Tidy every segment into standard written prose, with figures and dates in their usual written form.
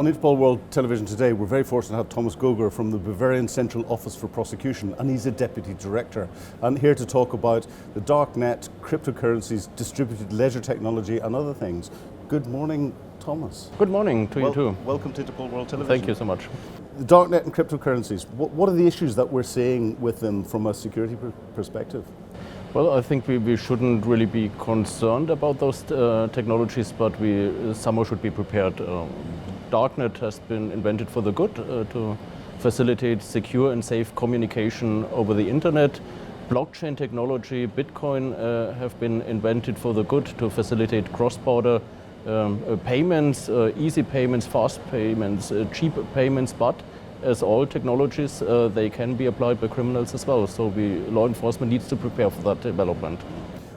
On INTERPOL World Television today, we're very fortunate to have Thomas Goger from the Bavarian Central Office for Prosecution, and he's a Deputy Director. And here to talk about the darknet, cryptocurrencies, distributed ledger technology and other things. Good morning, Thomas. Good morning to you too. Welcome to INTERPOL World Television. Thank you so much. The darknet and cryptocurrencies, what are the issues that we're seeing with them from a security perspective? Well, I think we shouldn't really be concerned about those technologies, but we somehow should be prepared. Darknet has been invented for the good, to facilitate secure and safe communication over the internet. Blockchain technology, Bitcoin have been invented for the good to facilitate cross-border payments, easy payments, fast payments, cheap payments, but as all technologies, they can be applied by criminals as well. So law enforcement needs to prepare for that development.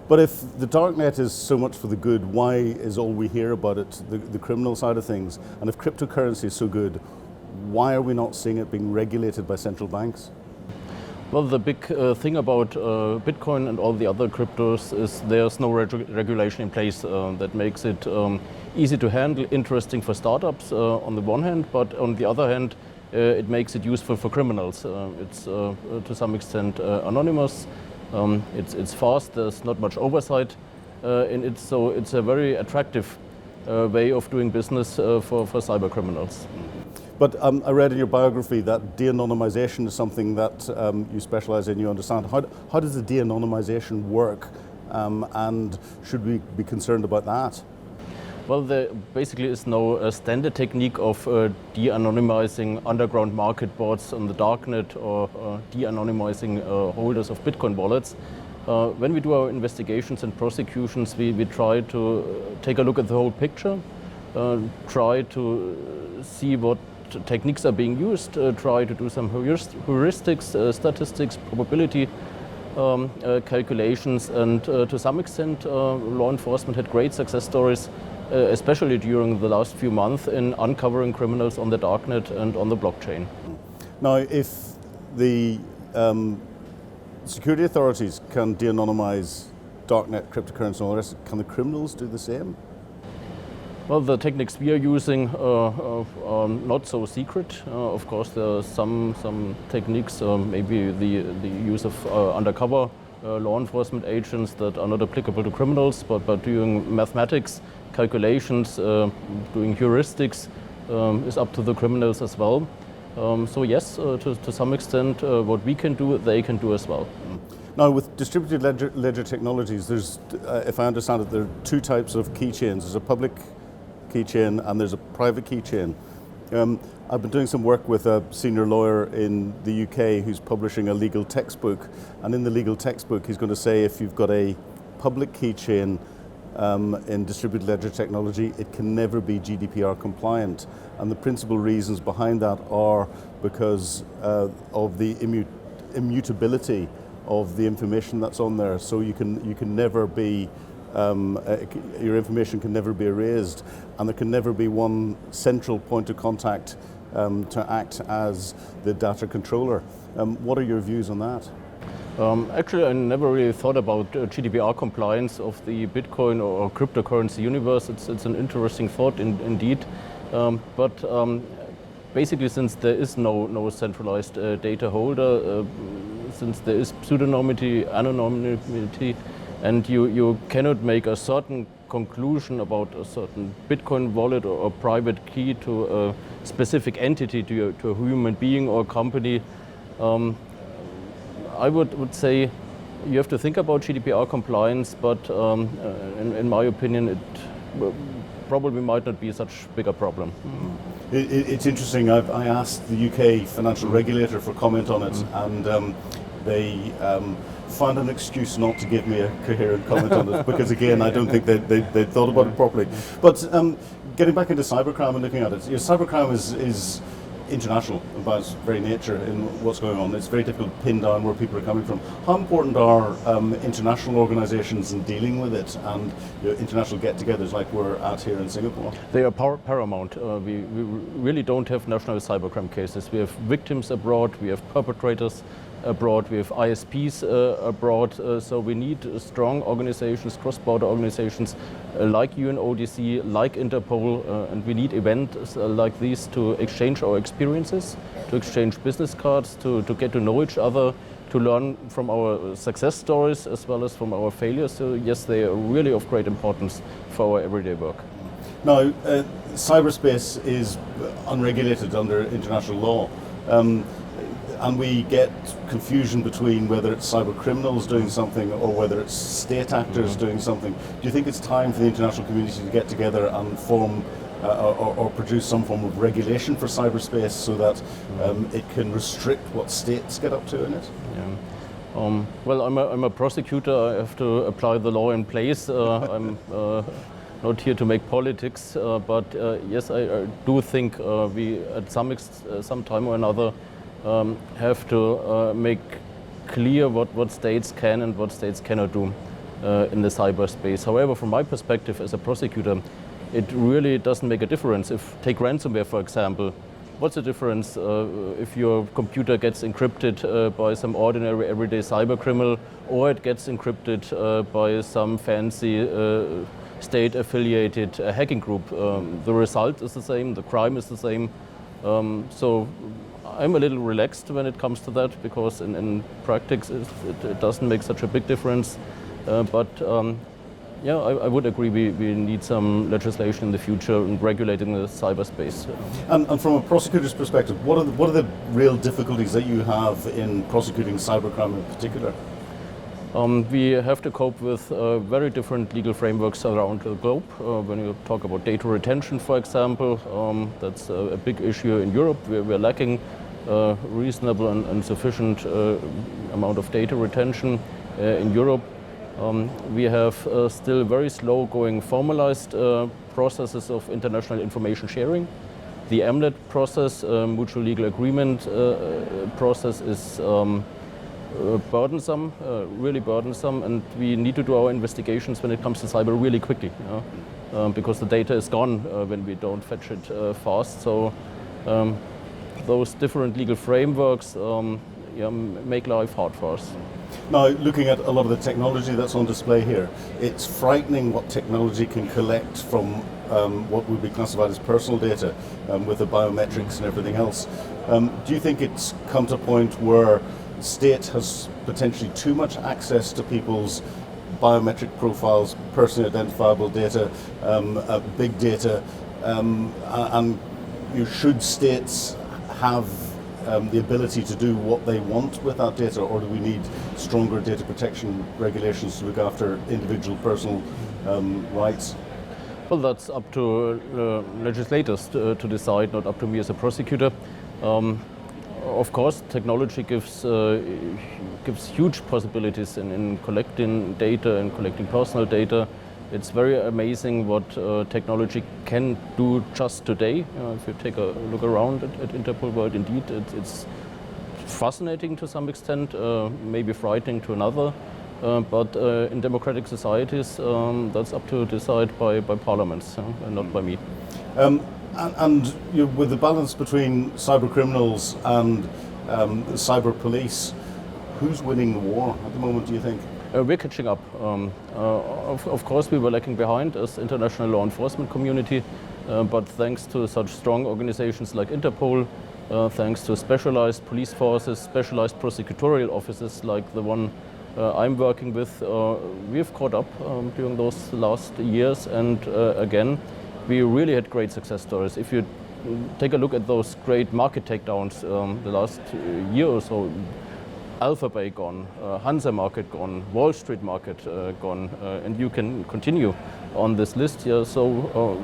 But if the darknet is so much for the good, why is all we hear about it the criminal side of things? And if cryptocurrency is so good, why are we not seeing it being regulated by central banks? Well, the big thing about Bitcoin and all the other cryptos is there's no regulation in place that makes it easy to handle, interesting for startups on the one hand, but on the other hand, it makes it useful for criminals. It's to some extent anonymous. It's fast, there's not much oversight in it, so it's a very attractive way of doing business for cyber criminals. But I read in your biography that de-anonymization is something that you specialize in, you understand. How does the de-anonymization work, and should we be concerned about that? Well, there basically is no standard technique of de-anonymizing underground market bots on the darknet or de-anonymizing holders of Bitcoin wallets. When we do our investigations and prosecutions, we try to take a look at the whole picture, try to see what techniques are being used, try to do some heuristics, statistics, probability calculations, and to some extent law enforcement had great success stories, especially during the last few months, in uncovering criminals on the darknet and on the blockchain. Now, if the security authorities can de-anonymize darknet, cryptocurrency and all the rest, can the criminals do the same? Well, the techniques we are using are not so secret. Of course, there are some techniques, maybe the use of undercover law enforcement agents that are not applicable to criminals, but doing mathematics, calculations, doing heuristics is up to the criminals as well. So yes, to some extent, what we can do, they can do as well. Now, with distributed ledger technologies, there's, if I understand it, there are two types of keychains. There's a public keychain and there's a private keychain. I've been doing some work with a senior lawyer in the UK who's publishing a legal textbook, and in the legal textbook he's going to say if you've got a public keychain in distributed ledger technology, it can never be GDPR compliant, and the principal reasons behind that are because of the immutability of the information that's on there. So you can never be your information can never be erased, and there can never be one central point of contact to act as the data controller. What are your views on that? Actually, I never really thought about GDPR compliance of the Bitcoin or cryptocurrency universe. It's an interesting thought indeed, but basically, since there is no centralized data holder, since there is pseudonymity, anonymity, and you cannot make a certain conclusion about a certain Bitcoin wallet or private key to a specific entity, to a human being or company. I would say you have to think about GDPR compliance, but in my opinion, it probably might not be such a bigger problem. It's interesting. I asked the UK financial regulator for comment on it, and they found an excuse not to give me a coherent comment on it, because again, I don't think they thought about it properly. But getting back into cybercrime and looking at it, cybercrime is international by its very nature in what's going on. It's very difficult to pin down where people are coming from. How important are international organisations in dealing with it, and international get-togethers like we're at here in Singapore? They are paramount. We really don't have national cybercrime cases. We have victims abroad, we have perpetrators abroad, we have ISPs abroad, so we need strong organizations, cross-border organizations like UNODC, like Interpol, and we need events like these to exchange our experiences, to exchange business cards, to get to know each other, to learn from our success stories as well as from our failures. So yes, they are really of great importance for our everyday work. Now, cyberspace is unregulated under international law. And we get confusion between whether it's cyber criminals doing something or whether it's state actors doing something. Do you think it's time for the international community to get together and form or produce some form of regulation for cyberspace so that it can restrict what states get up to in it? Yeah. Well, I'm a prosecutor. I have to apply the law in place. I'm not here to make politics, but yes, I do think we at some time or another have to make clear what states can and what states cannot do in the cyberspace. However, from my perspective as a prosecutor, it really doesn't make a difference. Take ransomware, for example. What's the difference if your computer gets encrypted by some ordinary everyday cyber criminal, or it gets encrypted by some fancy state-affiliated hacking group? The result is the same, the crime is the same. So I'm a little relaxed when it comes to that, because in practice it doesn't make such a big difference. But yeah, I would agree we need some legislation in the future in regulating the cyberspace. And from a prosecutor's perspective, what are the real difficulties that you have in prosecuting cybercrime in particular? We have to cope with very different legal frameworks around the globe. When you talk about data retention, for example, that's a big issue in Europe. We're lacking reasonable and sufficient amount of data retention in Europe. We have still very slow going formalized processes of international information sharing. The AMLET process, mutual legal agreement process, is burdensome, really burdensome, and we need to do our investigations when it comes to cyber really quickly, because the data is gone when we don't fetch it fast. So those different legal frameworks make life hard for us. Now, looking at a lot of the technology that's on display here, it's frightening what technology can collect from what would be classified as personal data with the biometrics and everything else. Do you think it's come to a point where state has potentially too much access to people's biometric profiles, personally identifiable data, big data, and should states have the ability to do what they want with that data, or do we need stronger data protection regulations to look after individual personal rights? Well, that's up to legislators to decide, not up to me as a prosecutor. Of course, technology gives huge possibilities in collecting data and collecting personal data. It's very amazing what technology can do just today. If you take a look around at Interpol world, indeed, it's fascinating to some extent, maybe frightening to another. But in democratic societies, that's up to decide by parliaments, and not by me. And with the balance between cyber criminals and cyber police, who's winning the war at the moment, do you think? We're catching up. Of course, we were lagging behind as international law enforcement community, but thanks to such strong organizations like Interpol, thanks to specialized police forces, specialized prosecutorial offices like the one I'm working with, we've caught up during those last years, and again, we really had great success stories. If you take a look at those great market takedowns the last year or so, Alphabet gone, Hansa Market gone, Wall Street Market gone, and you can continue on this list here. So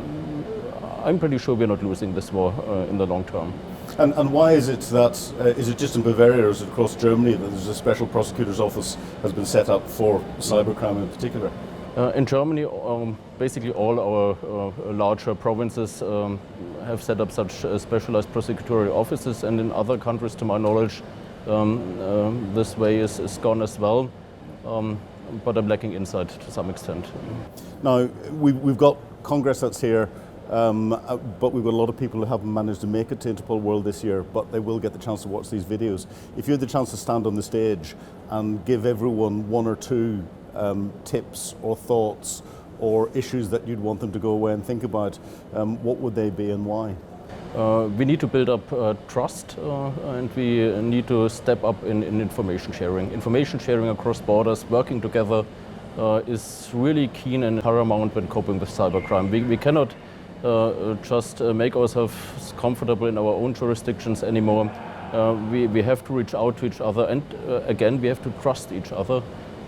I'm pretty sure we're not losing this war in the long term. And why is it that, is it just in Bavaria or is it across Germany that there's a special prosecutor's office has been set up for cybercrime in particular? In Germany, basically all our larger provinces have set up such specialized prosecutorial offices, and in other countries, to my knowledge, this way is gone as well, but I'm lacking insight to some extent. Now, we've got Congress that's here. but we've got a lot of people who haven't managed to make it to Interpol World this year, but they will get the chance to watch these videos. If you had the chance to stand on the stage and give everyone one or two tips or thoughts or issues that you'd want them to go away and think about, what would they be and why? We need to build up trust and we need to step up in information sharing. Information sharing across borders, working together is really keen and paramount when coping with cybercrime. We cannot just make ourselves comfortable in our own jurisdictions anymore. We have to reach out to each other and again we have to trust each other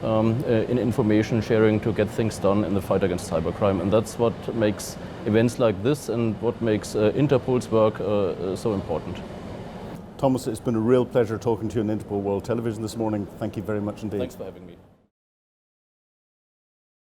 in information sharing to get things done in the fight against cybercrime, and that's what makes events like this and what makes Interpol's work so important. Thomas, it's been a real pleasure talking to you on Interpol World Television this morning. Thank you very much indeed. Thanks for having me.